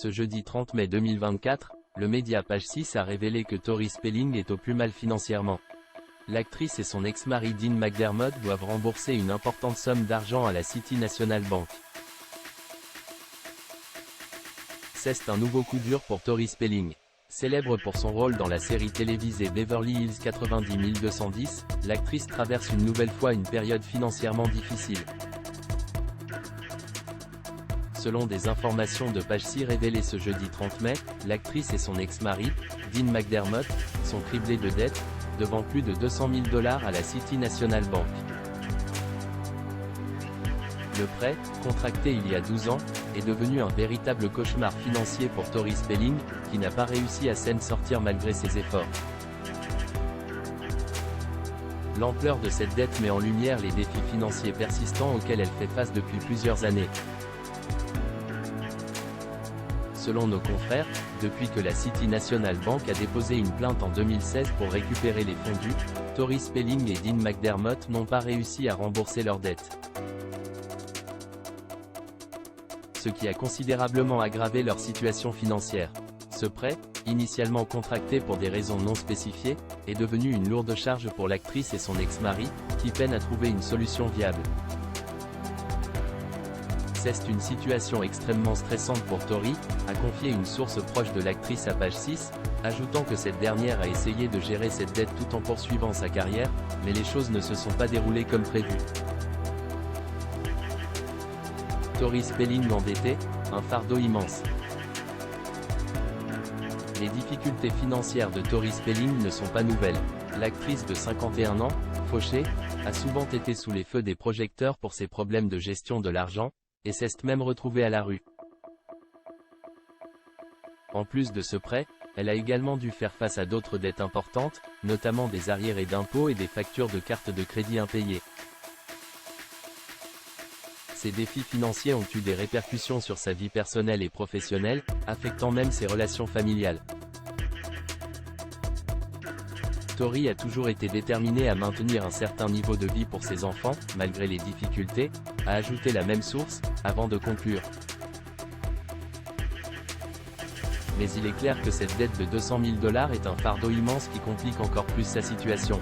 Ce jeudi 30 mai 2024, le média Page 6 a révélé que Tori Spelling est au plus mal financièrement. L'actrice et son ex-mari Dean McDermott doivent rembourser une importante somme d'argent à la City National Bank. C'est un nouveau coup dur pour Tori Spelling. Célèbre pour son rôle dans la série télévisée Beverly Hills 90210, l'actrice traverse une nouvelle fois une période financièrement difficile. Selon des informations de Page 6 révélées ce jeudi 30 mai, l'actrice et son ex-mari, Dean McDermott, sont criblés de dettes, devant plus de 200 000 $ à la City National Bank. Le prêt, contracté il y a 12 ans, est devenu un véritable cauchemar financier pour Tori Spelling, qui n'a pas réussi à s'en sortir malgré ses efforts. L'ampleur de cette dette met en lumière les défis financiers persistants auxquels elle fait face depuis plusieurs années. Selon nos confrères, depuis que la City National Bank a déposé une plainte en 2016 pour récupérer les fonds dus, Tori Spelling et Dean McDermott n'ont pas réussi à rembourser leurs dettes. Ce qui a considérablement aggravé leur situation financière. Ce prêt, initialement contracté pour des raisons non spécifiées, est devenu une lourde charge pour l'actrice et son ex-mari, qui peinent à trouver une solution viable. C'est une situation extrêmement stressante pour Tori, a confié une source proche de l'actrice à Page 6, ajoutant que cette dernière a essayé de gérer cette dette tout en poursuivant sa carrière, mais les choses ne se sont pas déroulées comme prévu. Tori Spelling endettée, un fardeau immense. Les difficultés financières de Tori Spelling ne sont pas nouvelles. L'actrice de 51 ans, fauchée, a souvent été sous les feux des projecteurs pour ses problèmes de gestion de l'argent, et s'est même retrouvée à la rue. En plus de ce prêt, elle a également dû faire face à d'autres dettes importantes, notamment des arriérés d'impôts et des factures de cartes de crédit impayées. Ces défis financiers ont eu des répercussions sur sa vie personnelle et professionnelle, affectant même ses relations familiales. Tori a toujours été déterminée à maintenir un certain niveau de vie pour ses enfants, malgré les difficultés, a ajouté la même source, avant de conclure. Mais il est clair que cette dette de 200 000 $ est un fardeau immense qui complique encore plus sa situation.